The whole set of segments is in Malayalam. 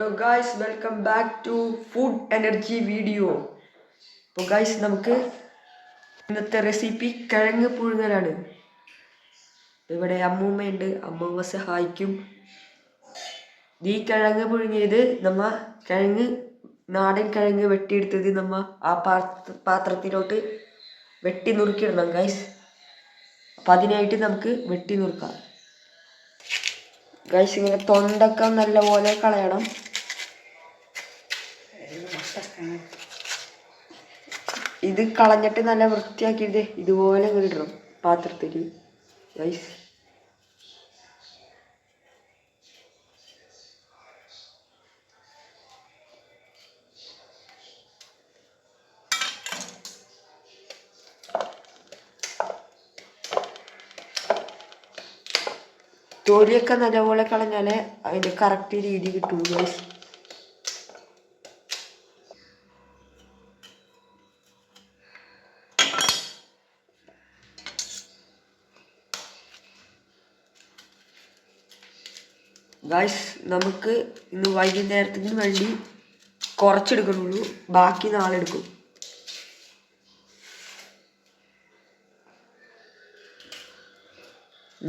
Hello guys, welcome back to Food Energy video. അപ്പോൾ ഗൈസ് നമുക്ക് ഇന്നത്തെ റെസിപ്പി കിഴങ്ങ് പുഴുങ്ങലാണ്. ഇവിടെ അമ്മൂമ്മയുണ്ട്, അമ്മൂമ്മ സഹായിക്കും. ഈ കിഴങ്ങ് പുഴുങ്ങിയത് നാടൻ കിഴങ്ങ് വെട്ടിയെടുത്തത് ആ പാത്രത്തിലോട്ട് വെട്ടി നുറുക്കിയിടണം ഗൈസ്. അപ്പം അതിനായിട്ട് നമുക്ക് വെട്ടി നുറുക്കാം ഗൈസ്. ഇങ്ങനെ തൊണ്ടൊക്കെ നല്ലപോലെ കളയണം. ഇത് കളഞ്ഞിട്ട് നല്ല വൃത്തിയാക്കിയത് ഇതുപോലെ ഇടണം പാത്രത്തിൽ ഗൈസ്. തൊലിയൊക്കെ നല്ലപോലെ കളഞ്ഞാലേ അതിൻ്റെ കറക്റ്റ് രീതി കിട്ടും ഗൈസ്. ഗൈസ് നമുക്ക് ഇന്ന് വൈകുന്നേരത്തിന് വേണ്ടി കുറച്ചെടുക്കണുള്ളൂ, ബാക്കി നാളെ എടുക്കും.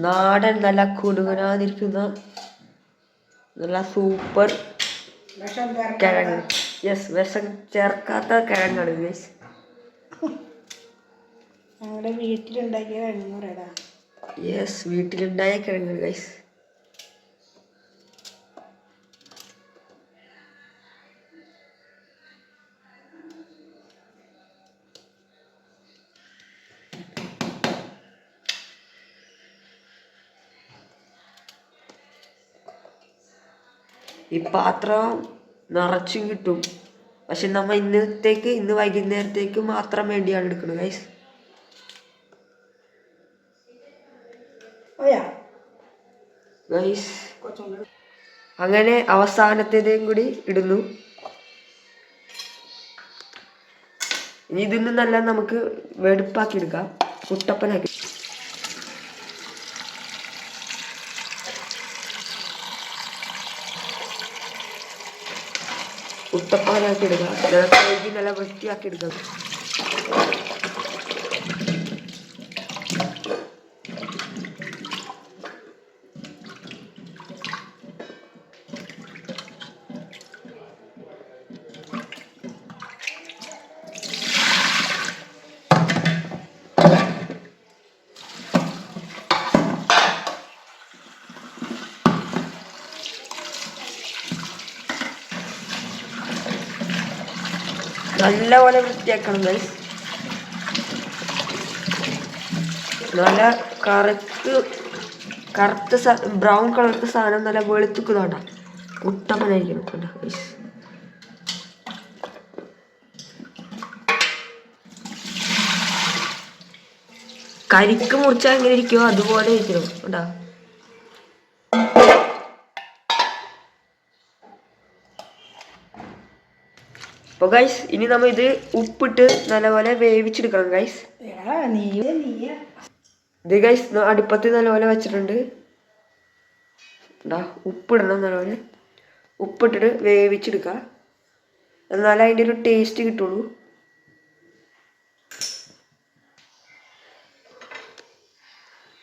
നാടൻ നല്ല കുടുകുനാതിരിക്കുന്ന നല്ല സൂപ്പർ കിഴങ്ങ്. യെസ്, വിഷം ചേർക്കാത്ത കിഴങ്ങാണ് ഗൈസ്. ഞങ്ങളുടെ വീട്ടിലുണ്ടാക്കിയ കിഴങ്ങ്. യെസ്, വീട്ടിലുണ്ടായ കിഴങ്ങാണ് ഗൈസ്. ഈ പാത്രം നിറച്ചും കിട്ടും, പക്ഷെ ഇന്ന് വൈകുന്നേരത്തേക്ക് മാത്രം വേണ്ടിയാണ് എടുക്കുന്നത് ഗൈസ്. ഗൈസ് അങ്ങനെ അവസാനത്തേതേയും കൂടി ഇടുന്നു. ഇനി ഇതിന്ന് നല്ല നമുക്ക് വെടുപ്പാക്കി എടുക്കാം, കുട്ടപ്പനാക്കി. കുട്ടപ്പനാക്കി എടുക്കാം, നല്ല വൃത്തിയാക്കി എടുക്കാം. നല്ലപോലെ വൃത്തിയാക്കണം ഗൈസ്. നല്ല കറുത്ത ബ്രൗൺ കളറിന്റെ സാധനം നല്ല വെളുത്തുക്കുന്നതാണ്ട കുട്ടപ്പനായിരിക്കണം ഗൈസ്. കരിക്ക് മുറിച്ചാൽ എങ്ങനെ ഇരിക്കുമോ അതുപോലെ ഇരിക്കണം കേട്ടാ. അപ്പോൾ ഗൈസ് ഇനി നമ്മൾ ഇത് ഉപ്പിട്ട് നല്ലപോലെ വേവിച്ചെടുക്കണം ഗൈസ്. ഇത് ഗൈസ് അടുപ്പത്ത് നല്ലപോലെ വെച്ചിട്ടുണ്ട്. ഉപ്പിടണം, നല്ലപോലെ ഉപ്പിട്ടിട്ട് വേവിച്ചെടുക്കുക, എന്നാലേ അതിൻ്റെ ഒരു ടേസ്റ്റ് കിട്ടുള്ളൂ.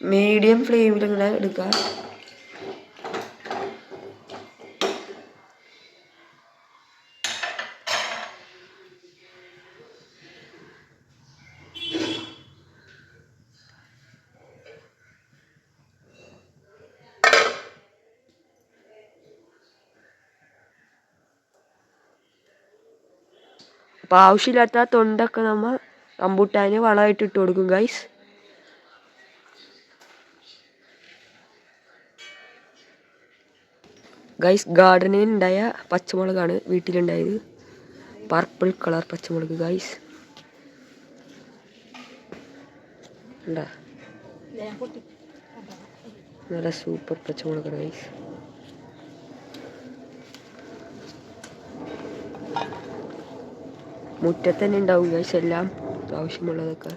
മീഡിയം ഫ്ലെയിമിൽ ഇങ്ങനെ എടുക്കുക. അപ്പോൾ ആവശ്യമില്ലാത്ത തൊണ്ടൊക്കെ നമ്മൾ റംബൂട്ടാന് വളമായിട്ട് ഇട്ട് കൊടുക്കും ഗൈസ്. ഗൈസ് ഗാർഡനിൽ ഉണ്ടായ പച്ചമുളകാണ് വീട്ടിലുണ്ടായത്, പർപ്പിൾ കളർ പച്ചമുളക് ഗൈസ്. നല്ല സൂപ്പർ പച്ചമുളകാണ് ഗൈസ്. മുറ്റത്ത് തന്നെ ഉണ്ടാവും ഗൈസ് എല്ലാം ആവശ്യമുള്ളതൊക്കെ.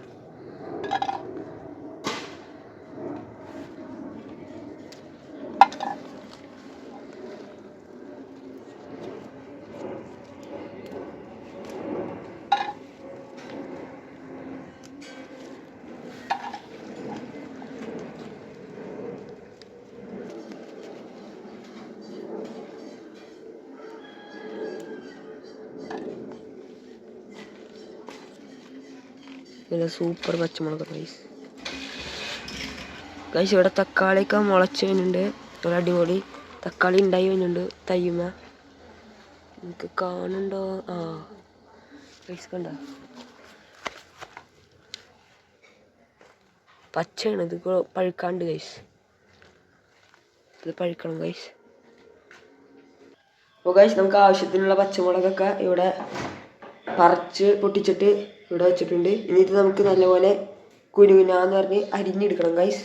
നല്ല സൂപ്പർ പച്ചമുളക് ഗൈസ്. ഗൈസ് ഇവിടെ തക്കാളിയൊക്കെ മുളച്ച് വരുന്നുണ്ട്. നല്ല അടിപൊളി തക്കാളി ഉണ്ടായി വരുന്നുണ്ട് തയ്യുമ. നിങ്ങൾക്ക് കാണുന്നുണ്ടോ? ആ ഗൈസ് കണ്ട പച്ചയാണ് ഇത്. പഴുക്കാണ്ട് ഗൈസ്. ഇത് പഴുക്കണം ഗൈസ്. അപ്പോൾ ഗൈസ് നമുക്ക് ആവശ്യത്തിനുള്ള പച്ചമുളകൊക്കെ ഇവിടെ പറിച്ച് പൊട്ടിച്ചിട്ട് ഇവിടെ വെച്ചിട്ടുണ്ട്. എന്നിട്ട് നമുക്ക് നല്ലപോലെ കുനുകുനാന്ന് പറഞ്ഞ് അരിഞ്ഞെടുക്കണം ഗൈസ്.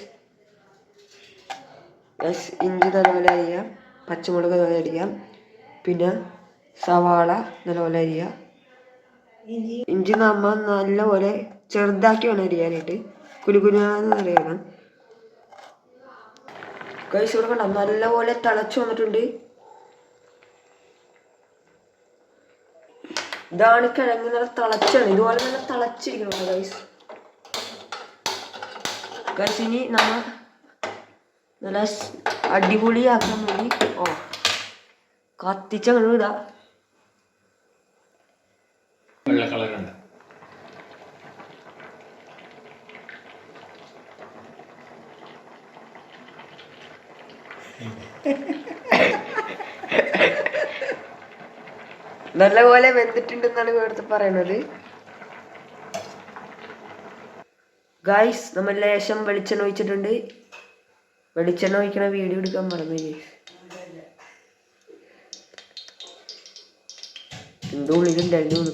ഗൈസ് ഇഞ്ചി നല്ലപോലെ അരിയാം, പച്ചമുളക് നല്ലപോലെ അരിയാം, പിന്നെ സവാള നല്ലപോലെ അരിയാം. ഇഞ്ചി നമ്മ നല്ലപോലെ ചെറുതാക്കി വേണം അരിയാനായിട്ട്. കുനുകുനാന്ന് അറിയണം ഗൈസ്. ഇവിടെ കണ്ട നല്ലപോലെ തിളച്ച് വന്നിട്ടുണ്ട്. ഇതാണ് കിഴങ്ങ്. നല്ല തിളച്ചാണ്. ഇതുപോലെ നല്ല തിളച്ചിരിക്കണം ഗൈസ്. ഗൈസ് ഇനി നമ്മൾ നല്ല അടിപൊളിയാക്കാൻ വേണ്ടി കത്തിച്ച ഇടാ. വെള്ള കളറുണ്ട്. നല്ലപോലെ വെന്തിട്ടുണ്ടെന്നാണ് ഇവിടുത്തെ പറയണത് ഗൈസ്. നമ്മൾ ലേശം വെളിച്ചെണ്ണ ഒഴിച്ചിട്ടുണ്ട്. വെളിച്ചെണ്ണ ഒഴിക്കണ വീഡിയോ എടുക്കാൻ മറന്നു എന്തോ ഉള്ളിലുണ്ടായിരുന്നു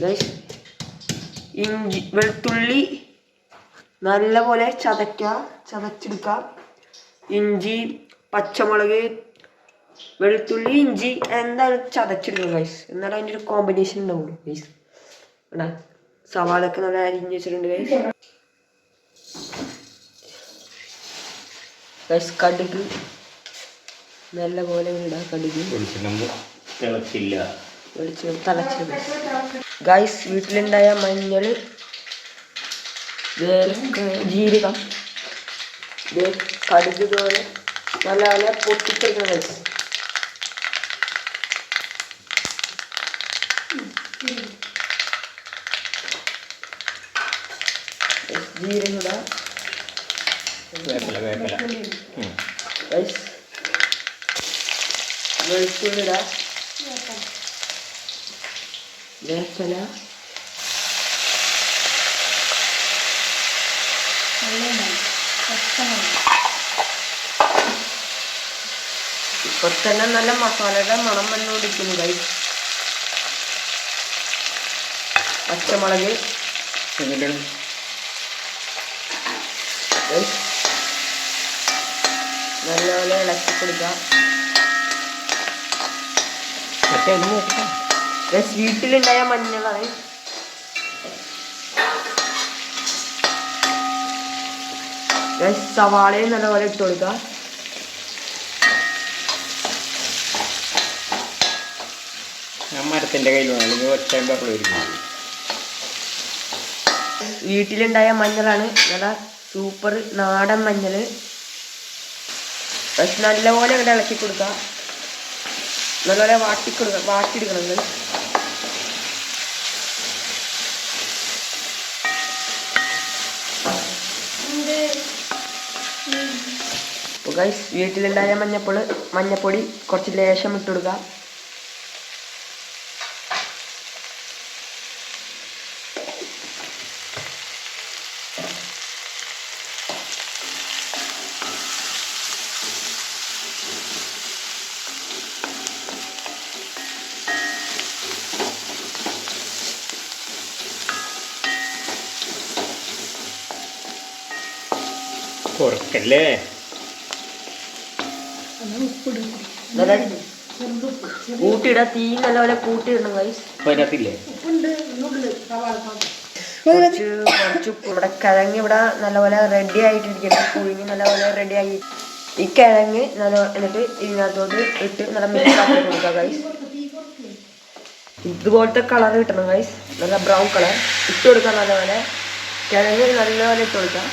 ഗൈസ്. ഇഞ്ചി വെളുത്തുള്ളി നല്ലപോലെ ചതച്ചെടുക്കാം. ഇഞ്ചി പച്ചമുളക് വെളുത്തുള്ളി ഇഞ്ചി എന്തായാലും ചതച്ചെടുക്കണം ഗൈസ്. എന്നാലും അതിൻ്റെ ഒരു കോമ്പിനേഷൻ ഉണ്ടാവുള്ളൂ ഗൈസ്. എടാ സവാളൊക്കെ നല്ല അരിഞ്ഞ് വെച്ചിട്ടുണ്ട് ഗൈസ്. ഗൈസ് കടുക് നല്ലപോലെ ഇടാം. കടുക് വെളിച്ചെണ്ണ തിളച്ചില്ല ഗൈസ്. വീട്ടിലുണ്ടായ മഞ്ഞൾ, ജീരകം, കടുക് പോലെ നല്ല പൊട്ടിച്ചെടുക്കണം ഗൈസ്. ജീരകം ഇടാം ഗൈസ്. വെളുത്തുള്ളി ഇടാം. വേപ്പില ഇപ്പൊ തന്നെ നല്ല മസാലയുടെ മണം വന്നുകൊണ്ടിരിക്കുന്നു ഗൈസ്. പച്ചമുളക് നല്ലപോലെ ഇളക്കി കൊടുക്കാം. വീട്ടിലുണ്ടായ മഞ്ഞളാണ്. സവാളയും നല്ലപോലെ ഇട്ട് കൊടുക്കാം. മരത്തിന്റെ കയ്യിലാണ് വീട്ടിലുണ്ടായ മഞ്ഞളാണ്. നല്ല സൂപ്പർ നാടൻ മഞ്ഞൾ. പക്ഷെ നല്ലപോലെ ഇവിടെ ഇളക്കി കൊടുക്കാം. നല്ലപോലെ വാട്ടിയെടുക്കണം. ഗൈസ് വീട്ടിലുണ്ടായ മഞ്ഞപ്പൊടി കുറച്ച് ലേശം ഇട്ട് കൊടുക്കാം. കുറക്കല്ലേ കൂട്ടിയിടാ. തീ നല്ലപോലെ കൂട്ടിയിടണം ഗൈസ്. വരത്തില്ലേ കുറച്ച് ഇവിടെ കിഴങ്ങ് ഇവിടെ നല്ലപോലെ റെഡി ആയിട്ടിരിക്കണം. പുഴുങ്ങി നല്ലപോലെ റെഡിയായി. ഈ കിഴങ്ങ് എന്നിട്ട് ഇതിനകത്തോട്ട് ഇട്ട് നല്ല മിക്സ് ആക്കി കൊടുക്കുക ഗൈസ്. ഇതുപോലത്തെ കളർ കിട്ടണം ഗൈസ്. നല്ല ബ്രൗൺ കളർ ഇട്ട് കൊടുക്കാം. നല്ലപോലെ കിഴങ്ങ് നല്ലപോലെ ഇട്ട് കൊടുക്കാം.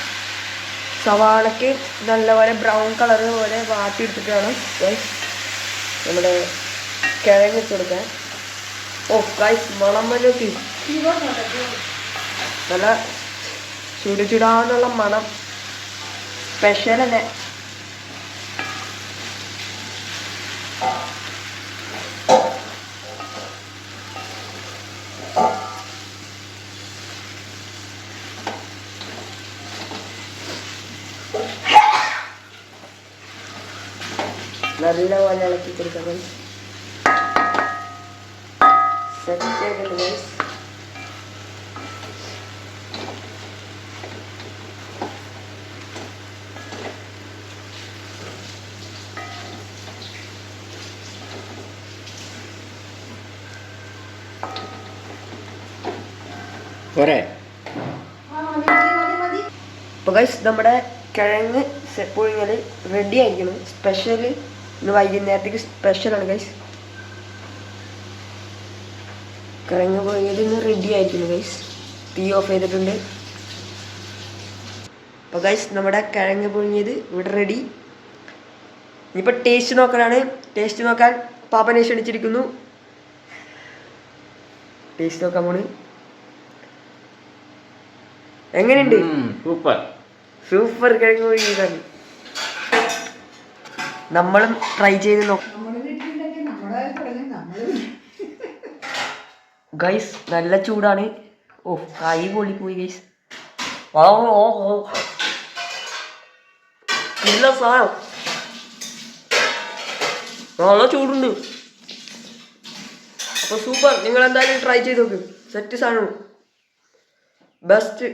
സവാളയ്ക്ക് നല്ലപോലെ ബ്രൗൺ കളർ പോലെ വാട്ടിയെടുത്തിട്ട് വേണം ഗൈസ് നമ്മുടെ കിഴങ്ങ് ഇട്ട് കൊടുക്കാൻ. ഗൈസ് മണം വല്ലൊക്കെ നല്ല ചുടാന്നുള്ള മണം സ്പെഷ്യൽ തന്നെ. നല്ലപോലെ ഇളക്കി കൊടുക്കാം. സെറ്റ് ആയിട്ടുണ്ട് ഗൈസ്. പോരെ? അപ്പോൾ ഗൈസ് നമ്മുടെ കിഴങ്ങ് പുഴുങ്ങൽ റെഡി ആയിരിക്കണം. സ്പെഷ്യൽ ഇന്ന് വൈകുന്നേരത്തേക്ക് സ്പെഷ്യലാണ് ഗൈസ്. കിഴങ്ങ് പുഴുങ്ങിയത് ഇന്ന് റെഡി ആയിരിക്കുന്നു ഗൈസ്. തീ ഓഫ് ചെയ്തിട്ടുണ്ട്. അപ്പോൾ ഗൈസ് നമ്മുടെ കിഴങ്ങ് പുഴുങ്ങിയത് ഇവിടെ റെഡി. ഇനിയിപ്പോൾ ടേസ്റ്റ് നോക്കാനാണ്. ടേസ്റ്റ് നോക്കാൻ പാപ്പനെ ക്ഷണിച്ചിരിക്കുന്നു. ടേസ്റ്റ് നോക്കാൻ പോണ്. എങ്ങനെയുണ്ട്? സൂപ്പർ സൂപ്പർ കിഴങ്ങ് പുഴുങ്ങിയതാണ്. നമ്മളും ട്രൈ ചെയ്ത് നോക്കാം ഗൈസ്. നല്ല ചൂടാണ്. ഓ കൈ പൊള്ളിപ്പോയി ഗൈസ്. ഇല്ല സാധനം നല്ല ചൂടുണ്ട്. അപ്പൊ സൂപ്പർ. നിങ്ങൾ എന്തായാലും ട്രൈ ചെയ്ത് നോക്ക്. സെറ്റ് സാധനമാണ്. ബെസ്റ്റ്.